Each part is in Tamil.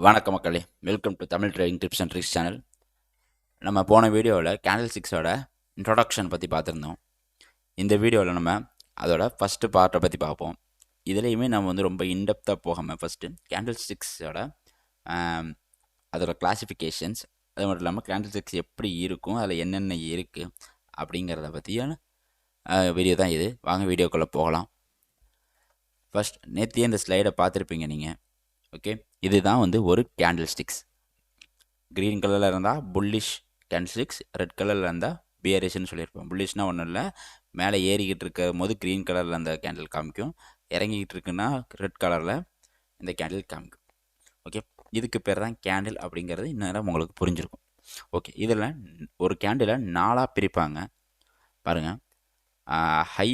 வணக்க மக்களே, welcome to Tamil trading tips and tricks channel. நம்ம போன வீடியோவில் கேண்டில் சிக்ஸோட இன்ட்ரொடக்ஷன் பற்றி பார்த்துருந்தோம். இந்த வீடியோவில் நம்ம அதோட ஃபஸ்ட்டு பார்ட்டை பற்றி பார்ப்போம். இதுலேயுமே நம்ம வந்து ரொம்ப இன்டெப்த்தாக போகாமல் ஃபஸ்ட்டு கேண்டில் சிக்ஸோட அதோட கிளாசிஃபிகேஷன்ஸ், அது மட்டும் இல்லாமல் கேண்டில் சிக்ஸ் எப்படி இருக்கும், அதில் என்னென்ன இருக்குது அப்படிங்கிறத பற்றியான வீடியோ தான் இது. வாங்க வீடியோக்குள்ளே போகலாம். ஃபஸ்ட் நேற்றையே இந்த ஸ்லைடை பார்த்துருப்பீங்க நீங்கள். ஓகே, இதுதான் வந்து ஒரு கேண்டில் ஸ்டிக்ஸ். க்ரீன் கலரில் இருந்தால் புல்லிஷ் கேண்டில் ஸ்டிக்ஸ், ரெட் கலரில் இருந்தால் பியரிஷ்னு சொல்லியிருப்போம். புல்லிஷ்னால் ஒன்றும் இல்லை, மேலே ஏறிக்கிட்டு இருக்கும் போது க்ரீன் கலரில் அந்த கேண்டில் காமிக்கும், இறங்கிக்கிட்டு இருக்குன்னா ரெட் கலரில் இந்த கேண்டில் காமிக்கும். ஓகே, இதுக்கு பேர் தான் கேண்டில் அப்படிங்கிறது இன்னும் உங்களுக்கு புரிஞ்சிருக்கும். ஓகே, இதில் ஒரு கேண்டிலை 4ஆக பிரிப்பாங்க பாருங்கள். High,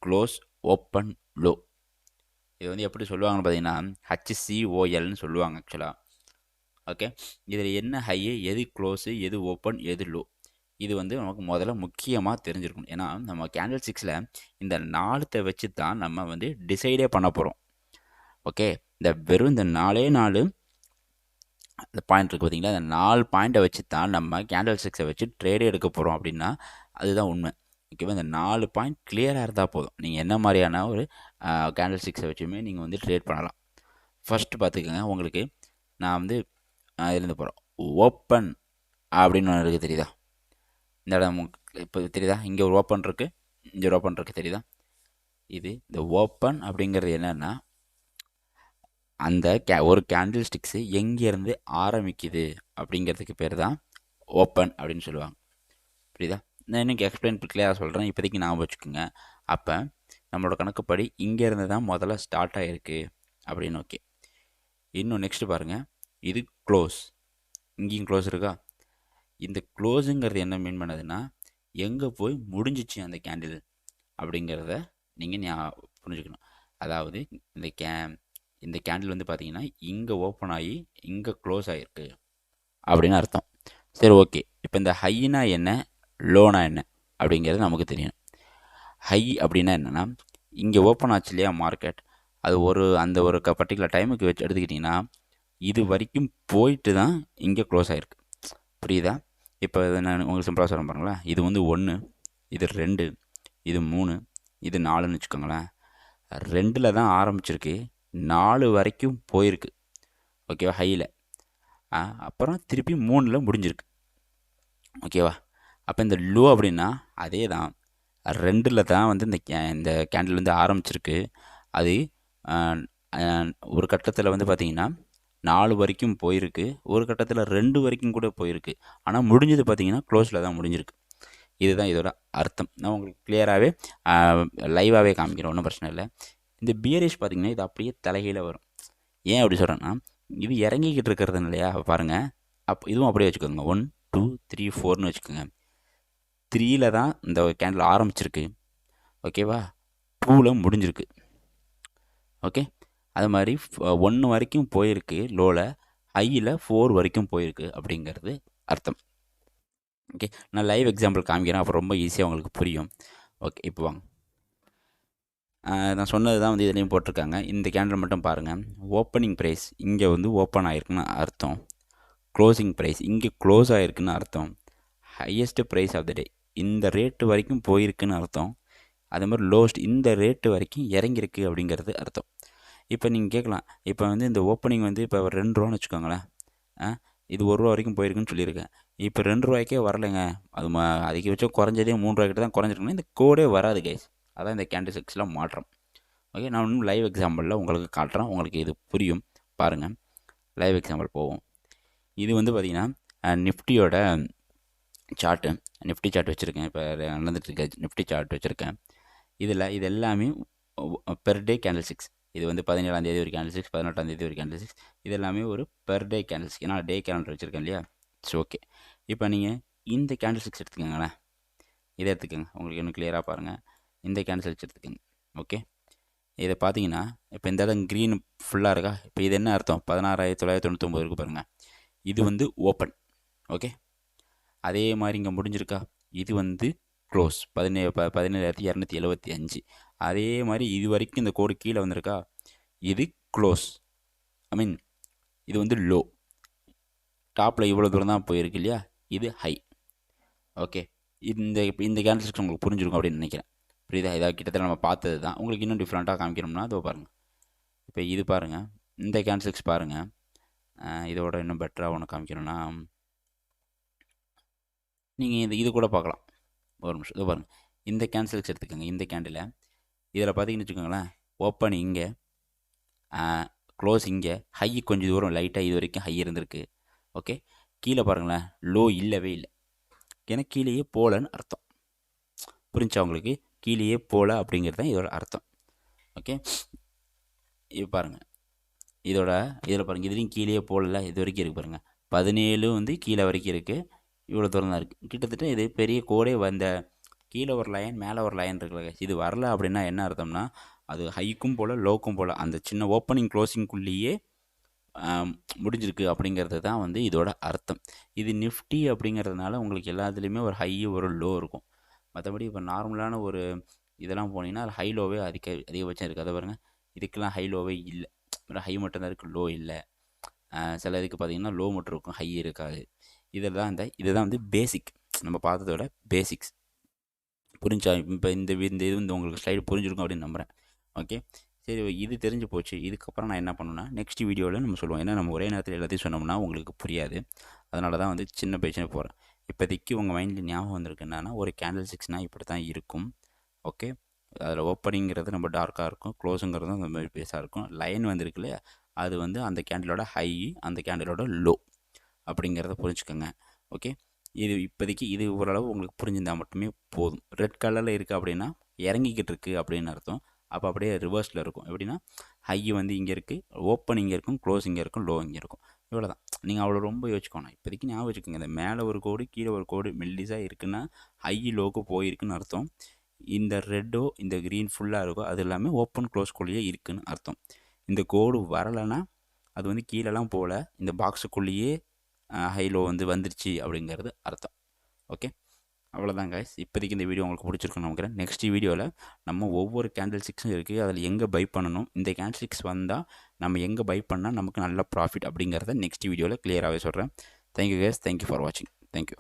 close, open, low. இது வந்து எப்படி சொல்லுவாங்கன்னு பார்த்தீங்கன்னா HCOLன்னு சொல்லுவாங்க ஆக்சுவலாக. ஓகே, இதில் என்ன ஹை, எது க்ளோஸு, எது ஓப்பன், எது லோ, இது வந்து நமக்கு முதல்ல முக்கியமாக தெரிஞ்சிருக்கணும். ஏன்னா நம்ம கேண்டில் சிக்ஸில் இந்த 4 வச்சு தான் நம்ம வந்து டிசைடே பண்ண போகிறோம். ஓகே, இந்த வெறும் இந்த 4 இந்த பாயிண்ட் இருக்குது பார்த்தீங்களா, இந்த 4 பாயிண்ட்டை வச்சு தான் நம்ம கேண்டில் சிக்ஸை வச்சு ட்ரேடே எடுக்க போகிறோம் அப்படின்னா அதுதான் உண்மை. ஓகேவா, இந்த 4 பாயிண்ட் கிளியராக இருந்தால் போதும், நீங்கள் என்ன மாதிரியான ஒரு கேண்டில் சிக்ஸை வச்சுமே நீங்கள் வந்து ட்ரேட் பண்ணலாம். ஃபஸ்ட்டு பார்த்துக்கோங்க, உங்களுக்கு நான் வந்து இதுலேருந்து போகிறோம். ஓப்பன் அப்படின்னு ஒன்று இருக்குது, தெரியுதா? இந்த இடம் இப்போ தெரியுதா? இங்கே ஒரு ஓப்பன் இருக்குது, இங்கே ஒரு ஓப்பன் இருக்குது, தெரியுதா? இது இந்த ஓப்பன் அப்படிங்கிறது என்னென்னா, அந்த ஒரு கேண்டில் ஸ்டிக்ஸு எங்கேருந்து ஆரம்பிக்குது அப்படிங்கிறதுக்கு பேர் தான் ஓப்பன் அப்படின்னு சொல்லுவாங்க. புரியுதா? நான் இன்னைக்கு எக்ஸ்பிளைன் கிளியராக சொல்கிறேன், இப்போதைக்கு ஞாபகம் வச்சுக்கோங்க. அப்போ நம்மளோட கணக்குப்படி இங்கேருந்து தான் முதல்ல ஸ்டார்ட் ஆகிருக்கு அப்படின்னு. ஓகே, இன்னும் நெக்ஸ்ட்டு பாருங்கள், இது க்ளோஸ், இங்கேயும் க்ளோஸ் இருக்கா? இந்த க்ளோஸுங்கிறது என்ன மீன் பண்ணுதுன்னா, எங்கே போய் முடிஞ்சிச்சு அந்த கேண்டில் அப்படிங்கிறத நீங்கள் புரிஞ்சுக்கணும். அதாவது இந்த கேண்டில் வந்து பார்த்தீங்கன்னா இங்கே ஓப்பன் ஆகி இங்கே க்ளோஸ் ஆகிருக்கு அப்படின்னு அர்த்தம். சரி, ஓகே, இப்போ இந்த ஹைனா என்ன, லோனா என்ன அப்படிங்கிறது நமக்கு தெரியணும். ஹை அப்படின்னா என்னென்னா, இங்கே ஓப்பன் ஆச்சு இல்லையா மார்க்கெட், அது அந்த ஒரு பர்டிகுலர் டைமுக்கு வச்சு எடுத்துக்கிட்டிங்கன்னா இது வரைக்கும் போயிட்டு தான் இங்கே க்ளோஸ் ஆகிருக்கு. புரியுதா? இப்போ நான் உங்களுக்கு சிம்பிளாக சொல்ல பாருங்களேன். இது வந்து 1, இது 2, இது 3, இது 4ன்னு வச்சுக்கோங்களேன். 2ல் தான் ஆரம்பிச்சிருக்கு, 4 வரைக்கும் போயிருக்கு. ஓகேவா, ஹையில். அப்புறம் திருப்பி 3ல் முடிஞ்சிருக்கு. ஓகேவா? அப்போ இந்த லோ அப்படின்னா அதே தான், 2ல் தான் வந்து இந்த கேண்டில் வந்து ஆரம்பிச்சிருக்கு. அது ஒரு கட்டத்தில் வந்து பார்த்திங்கன்னா 4 வரைக்கும் போயிருக்கு, ஒரு கட்டத்தில் 2 வரைக்கும் கூட போயிருக்கு. ஆனால் முடிஞ்சது பார்த்திங்கன்னா க்ளோஸில் தான் முடிஞ்சிருக்கு. இதுதான் இதோட அர்த்தம். நான் உங்களுக்கு கிளியராகவே லைவாகவே காமிக்கிறேன், ஒன்றும் பிரச்சனை இல்லை. இந்த பியரிஷ் பார்த்திங்கன்னா இது அப்படியே தலைகீழ வரும். ஏன் அப்படி சொல்கிறேன்னா, இது இறங்கிக்கிட்டு இருக்கிறது இல்லையா, பாருங்கள். இதுவும் அப்படியே வச்சுக்கோங்க. 1 2 3 4ன்னு வச்சுக்கோங்க. 3ல் தான் இந்த கேண்டில் ஆரம்பிச்சிருக்கு. ஓகேவா, 2ல் முடிஞ்சிருக்கு. ஓகே, அது மாதிரி 1 வரைக்கும் போயிருக்கு லோவில், ஹையில் 4 வரைக்கும் போயிருக்கு அப்படிங்கிறது அர்த்தம். ஓகே, நான் லைவ் எக்ஸாம்பிள் காமிக்கிறேன், அப்போ ரொம்ப ஈஸியாக உங்களுக்கு புரியும். ஓகே, இப்போ வாங்க. நான் சொன்னது தான் வந்து இதுலேயும் போட்டிருக்காங்க. இந்த கேண்டில் மட்டும் பாருங்கள். ஓப்பனிங் ப்ரைஸ் இங்கே வந்து ஓப்பன் ஆகிருக்குன்னு அர்த்தம், க்ளோசிங் ப்ரைஸ் இங்கே க்ளோஸ் ஆகிருக்குன்னு அர்த்தம், ஹையஸ்ட்டு ப்ரைஸ் ஆஃப் த டே இந்த ரேட்டு வரைக்கும் போயிருக்குன்னு அர்த்தம், அது மாதிரி லோஸ்ட் இந்த ரேட்டு வரைக்கும் இறங்கியிருக்கு அப்படிங்கிறது அர்த்தம். இப்போ நீங்கள் கேட்கலாம், இப்போ வந்து இந்த ஓப்பனிங் வந்து இப்போ 2 ரூபான்னு வச்சுக்கோங்களேன். இது 1 ரூபா வரைக்கும் போயிருக்குன்னு சொல்லியிருக்கேன். இப்போ 2 ரூபாய்க்கே வரலைங்க, அது அதிகபட்சம் குறைஞ்சதே 3 ரூபாய்க்கிட்ட தான் குறைஞ்சிருக்குன்னா இந்த கோடே வராது கைஸ். அதான் இந்த கேண்டில் சிக்ஸில் மாற்றம். ஓகே, நான் இன்னும் லைவ் எக்ஸாம்பிளில் உங்களுக்கு காட்டுறேன், உங்களுக்கு இது புரியும். பாருங்கள், லைவ் எக்ஸாம்பிள் போவோம். இது வந்து பார்த்திங்கன்னா நிஃப்டியோட சார்ட்டு, நிஃப்டி சார்ட் வச்சுருக்கேன். இப்போ நடந்துட்டுருக்க நிஃப்டி சார்ட் வச்சுருக்கேன். இது எல்லாமே பெர் டே கேண்டில் சிக்ஸ். இது வந்து 17ஆம் தேதி ஒரு கேண்டில் சிக்ஸ், 18ஆம் தேதி ஒரு கேண்டில் சிக்ஸ். இது எல்லாமே ஒரு பெர் டே கேண்டில் சிக்ஸ். ஏன்னா டே கேலண்டர் வச்சுருக்கேன் இல்லையா. ஸோ ஓகே, இப்போ நீங்கள் இந்த கேண்டில் சிக்ஸ் எடுத்துக்கோங்களேன். இதை எடுத்துக்கோங்க, உங்களுக்கு இன்னும் கிளியராக பாருங்கள். இந்த கேண்டில் சிக்ஸ் எடுத்துக்கோங்க. ஓகே, இதை பார்த்தீங்கன்னா இப்போ இந்த இடம் க்ரீன் ஃபுல்லாக இருக்கா. இப்போ இது என்ன அர்த்தம், 16,999 இருக்குது பாருங்கள். இது வந்து ஓப்பன். ஓகே, அதே மாதிரி இங்கே முடிஞ்சிருக்கா, இது வந்து க்ளோஸ் 17,275. அதே மாதிரி இது வரைக்கும் இந்த கோடு கீழே வந்திருக்கா, இது க்ளோஸ். ஐ மீன் இது வந்து லோ. டாப்பில் இவ்வளோ தூரம் தான் போயிருக்கு இல்லையா, இது ஹை. ஓகே, இந்த இந்த கேண்டில்ஸ்டிக்ஸ் உங்களுக்கு புரிஞ்சிருக்கும் அப்படின்னு நினைக்கிறேன். புரியுதா? இதாக கிட்டத்தட்ட நம்ம பார்த்தது தான். உங்களுக்கு இன்னும் டிஃப்ரெண்ட்டாக காமிக்கணும்னா அதோ பாருங்கள். இப்போ இது பாருங்கள், இந்த கேண்டில்ஸ்டிக்ஸ் பாருங்கள். இதோட இன்னும் பெட்டராக ஒன்று காமிக்கணும்னா நீங்கள் இது கூட பார்க்கலாம். ஒரு நிமிஷம், இதோ பாருங்கள். இந்த கேண்டில்ஸ் எடுத்துக்கோங்க. இந்த கேண்டில் இதில் பார்த்தீங்கன்னு வச்சுக்கோங்களேன், ஓப்பன் இங்கே, க்ளோஸ் இங்கே, ஹை கொஞ்சம் தூரம் லைட்டாக இது வரைக்கும் ஹை இருந்திருக்கு. ஓகே, கீழே பாருங்களேன், லோ இல்லவே இல்லை. ஏன்னா கீழேயே போகலன்னு அர்த்தம். புரிஞ்சா உங்களுக்கு? கீழேயே போகல அப்படிங்கிறது தான் இதோட அர்த்தம். ஓகே, இது பாருங்கள். இதில் பாருங்கள், இதுலேயும் கீழேயே போகல, இது வரைக்கும் இருக்குது பாருங்கள். 17 வந்து கீழே வரைக்கும் இருக்குது. இவ்வளோ தூரம் தான் இருக்குது. கிட்டத்தட்ட இது பெரிய கோடே வந்த கீழே ஒரு லைன் மேலே ஒரு லைன் இருக்குல்ல, இது வரல அப்படின்னா என்ன அர்த்தம்னா அது ஹைக்கும் போல் லோக்கும் போல் அந்த சின்ன ஓப்பனிங் க்ளோசிங்குள்ளேயே முடிஞ்சிருக்கு அப்படிங்கிறது தான் வந்து இதோட அர்த்தம். இது நிஃப்டி அப்படிங்கிறதுனால உங்களுக்கு எல்லாத்துலேயுமே ஒரு ஹை ஒரு லோ இருக்கும். மற்றபடி இப்போ நார்மலான ஒரு இதெல்லாம் போனீங்கன்னா அது ஹை லோவே அதிகபட்சம் இருக்குது. அதை பாருங்கள், இதுக்கெல்லாம் ஹை லோவே இல்லை. ஹை மட்டும்தான் இருக்குது, லோ இல்லை. சில இதுக்கு பார்த்தீங்கன்னா லோ மட்டும் இருக்கும், ஹை இருக்காது. இதுதான் வந்து பேசிக், நம்ம பார்த்ததோட பேசிக்ஸ். புரிஞ்சா? இப்போ இந்த இது வந்து உங்களுக்கு ஸ்லைடு புரிஞ்சிருக்கும் அப்படின்னு நம்புகிறேன். ஓகே, சரி, இது தெரிஞ்சு போச்சு. இதுக்கப்புறம் நான் என்ன பண்ணுன்னா நெக்ஸ்ட் வீடியோவில் நம்ம சொல்லுவோம். ஏன்னா நம்ம ஒரே நேரத்தில் எல்லாத்தையும் சொன்னோம்னா உங்களுக்கு புரியாது. அதனால தான் வந்து சின்ன பேச்சுன்னு போகிறேன். இப்போதைக்கு உங்கள் மைண்டில் ஞாபகம் வந்திருக்கு என்னன்னா, ஒரு கேண்டில் சிக்ஸ்னால் இப்படி தான் இருக்கும். ஓகே, அதில் ஓப்பனிங்கிறது நம்ம டார்க்காக இருக்கும், க்ளோஸுங்கிறது அந்த மாதிரி பேஸாக இருக்கும். லைன் வந்துருக்கு இல்லையா, அது வந்து அந்த கேண்டிலோட ஹை, அந்த கேண்டிலோட லோ அப்படிங்கிறத புரிஞ்சுக்கோங்க. ஓகே, இது இப்போதைக்கு இது ஓரளவு உங்களுக்கு புரிஞ்சிருந்தால் மட்டுமே போதும். ரெட் கலரில் இருக்குது அப்படின்னா இறங்கிக்கிட்டு இருக்குது அப்படின்னு அர்த்தம். அப்போ அப்படியே ரிவர்ஸில் இருக்கும். எப்படின்னா ஹை வந்து இங்கே இருக்குது, ஓப்பன் இங்கே இருக்கும், க்ளோஸ் இங்கே இருக்கும், லோ இங்கே இருக்கும். இவ்வளோ தான். நீங்கள் அவ்வளோ ரொம்ப யோசிக்கணும். இப்போதைக்கு ஞாபகம் வச்சுக்கோங்க, இந்த மேலே ஒரு கோடு கீழே ஒரு கோடு மெல்லிஸாக இருக்குன்னா ஹை லோக்கு போயிருக்குன்னு அர்த்தம். இந்த ரெட்டோ இந்த க்ரீன் ஃபுல்லாக இருக்கோ அது எல்லாமே ஓப்பன் க்ளோஸ்குள்ளேயே இருக்குதுன்னு அர்த்தம். இந்த கோடு வரலைன்னா அது வந்து கீழெல்லாம் போல் இந்த பாக்ஸுக்குள்ளேயே ஹை லோ வந்து வந்துருச்சு அப்படிங்கிறது அர்த்தம். ஓகே, அவ்வளோதான் கைஸ். இப்போதைக்கு இந்த வீடியோ உங்களுக்கு பிடிச்சிருக்குன்னு நினைக்கிறேன். நெக்ஸ்ட் வீடியோவில் நம்ம ஒவ்வொரு கேண்டில் ஸ்டிக்ஸும் இருக்குது, அதில் எங்கே பை பண்ணணும், இந்த கேண்டில் ஸ்டிக்ஸ் வந்தால் நம்ம எங்கே பை பண்ணால் நமக்கு நல்ல ப்ராஃபிட் அப்படிங்கிறத நெக்ஸ்ட் வீடியோவில் கிளியராகவே சொல்கிறேன். தேங்க்யூ கைஸ், தேங்க்யூ ஃபார் வாட்சிங். தேங்க்யூ.